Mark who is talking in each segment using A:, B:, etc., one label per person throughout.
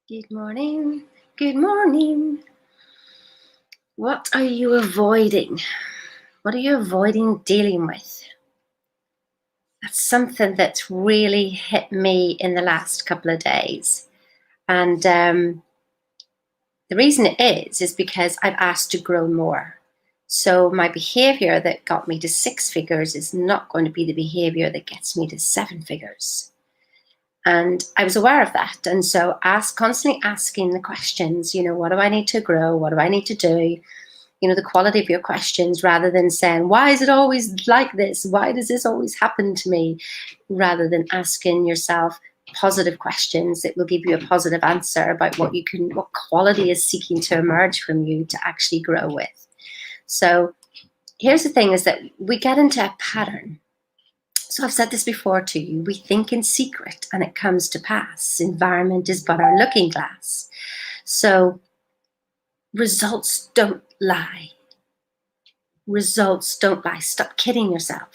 A: Good morning. Good morning. What are you avoiding? What are you avoiding dealing with? That's something that's really hit me in the last couple of days. And the reason it is because I've asked to grow more. So my behavior that got me to 6 figures is not going to be the behavior that gets me to 7 figures. And I was aware of that. And so constantly asking the questions, what do I need to grow? What do I need to do? The quality of your questions, rather than saying, why is it always like this? Why does this always happen to me? Rather than asking yourself positive questions that will give you a positive answer about what quality is seeking to emerge from you to actually grow with. So here's the thing, is that we get into a pattern. So I've said this before to you, we think in secret and it comes to pass. Environment is but our looking glass. So results don't lie. Results don't lie. Stop kidding yourself.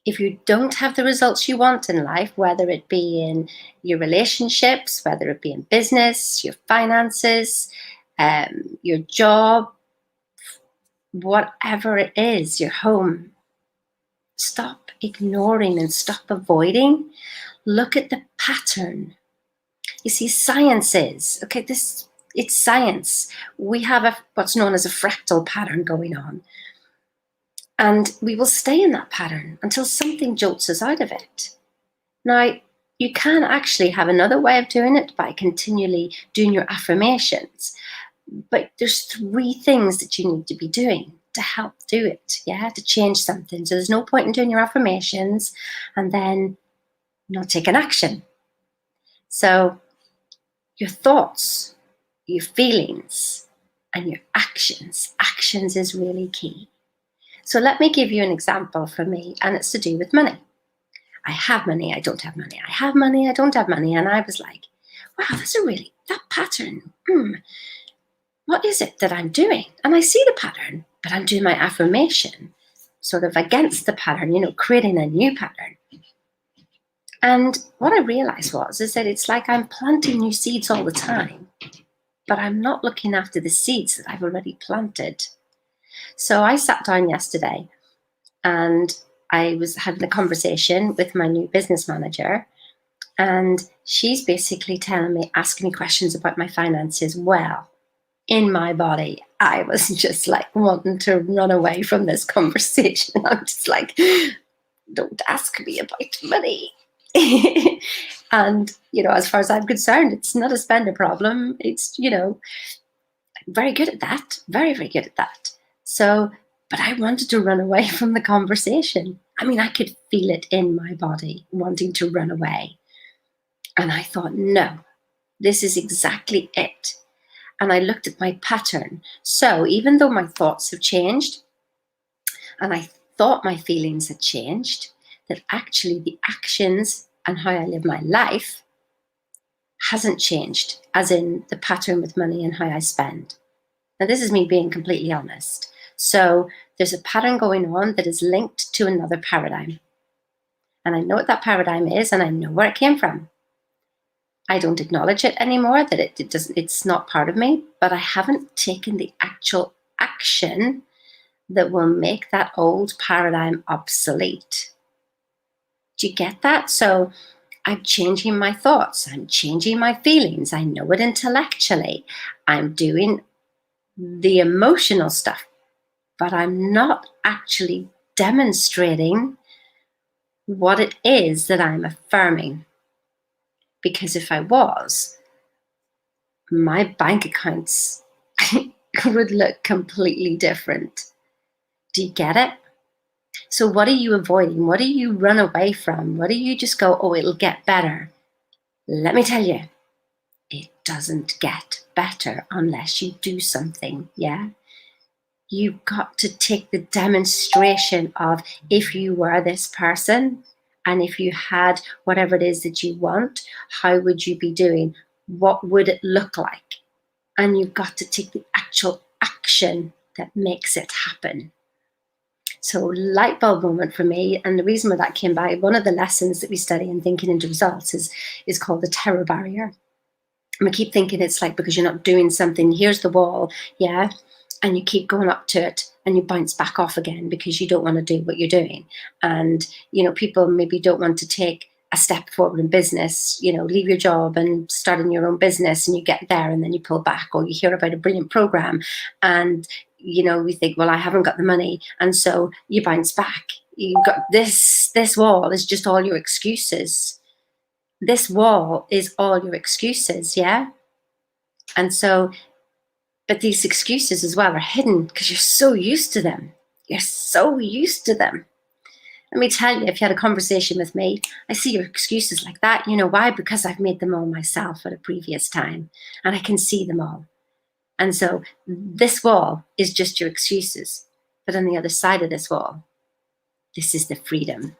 A: If you don't have the results you want in life, whether it be in your relationships, whether it be in business, your finances, your job, whatever it is, your home, stop ignoring and stop avoiding. Look at the pattern. You see, science is, okay, it's science. We have what's known as a fractal pattern going on. And we will stay in that pattern until something jolts us out of it. Now, you can actually have another way of doing it by continually doing your affirmations. But there's 3 things that you need to be doing to help do it, to change something. So there's no point in doing your affirmations and then not taking action. So your thoughts, your feelings, and your actions. Actions is really key. So let me give you an example from me, and it's to do with money. I have money, I don't have money. I have money, I don't have money. And I was like, wow, that pattern. What is it that I'm doing? And I see the pattern, but I'm doing my affirmation sort of against the pattern, creating a new pattern. And what I realized is that it's like I'm planting new seeds all the time, but I'm not looking after the seeds that I've already planted. So I sat down yesterday and I was having a conversation with my new business manager, and she's basically asking me questions about my finances. Well, in my body, I was just like wanting to run away from this conversation. I'm just like, don't ask me about money. And, as far as I'm concerned, it's not a spender problem. It's, I'm very good at that. Very, very good at that. So, but I wanted to run away from the conversation. I mean, I could feel it in my body, wanting to run away. And I thought, no, this is exactly it. And I looked at my pattern. So even though my thoughts have changed, and I thought my feelings had changed, that actually the actions and how I live my life hasn't changed, as in the pattern with money and how I spend. Now, this is me being completely honest. So there's a pattern going on that is linked to another paradigm. And I know what that paradigm is, and I know where it came from. I don't acknowledge it anymore, that it's not part of me, but I haven't taken the actual action that will make that old paradigm obsolete. Do you get that? So I'm changing my thoughts. I'm changing my feelings. I know it intellectually. I'm doing the emotional stuff, but I'm not actually demonstrating what it is that I'm affirming. Because if I was, my bank accounts would look completely different. Do you get it? So what are you avoiding? What do you run away from? What do you just go, oh, it'll get better? Let me tell you, it doesn't get better unless you do something, yeah? You've got to take the demonstration of, if you were this person and if you had whatever it is that you want, how would you be doing? What would it look like? And you've got to take the actual action that makes it happen. So light bulb moment for me, and the reason why that came by, one of the lessons that we study in Thinking into Results is called the terror barrier. And we keep thinking it's like because you're not doing something, here's the wall, yeah, and you keep going up to it and you bounce back off again because you don't want to do what you're doing. And, people maybe don't want to take a step forward in business, leave your job and start in your own business, and you get there and then you pull back, or you hear about a brilliant program and, we think, well, I haven't got the money. And so you bounce back. You've got this wall is just all your excuses. This wall is all your excuses, yeah? And so, but these excuses as well are hidden because you're so used to them. You're so used to them. Let me tell you, if you had a conversation with me, I see your excuses like that. You know why? Because I've made them all myself at a previous time and I can see them all. And so this wall is just your excuses. But on the other side of this wall, this is the freedom.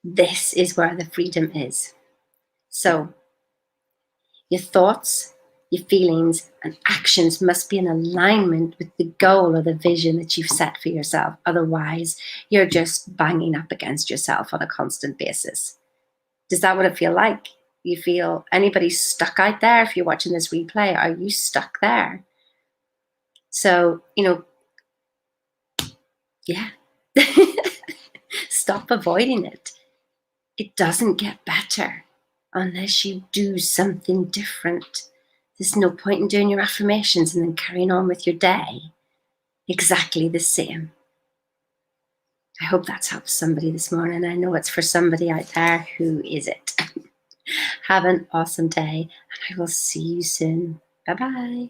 A: This is where the freedom is. So your thoughts, your feelings and actions must be in alignment with the goal or the vision that you've set for yourself. Otherwise, you're just banging up against yourself on a constant basis. Does that what it feel like? You feel anybody stuck out there? If you're watching this replay, are you stuck there? So, yeah. Stop avoiding it. It doesn't get better unless you do something different. There's no point in doing your affirmations and then carrying on with your day exactly the same. I hope that's helped somebody this morning. I know it's for somebody out there. Who is it? Have an awesome day, and I will see you soon. Bye-bye.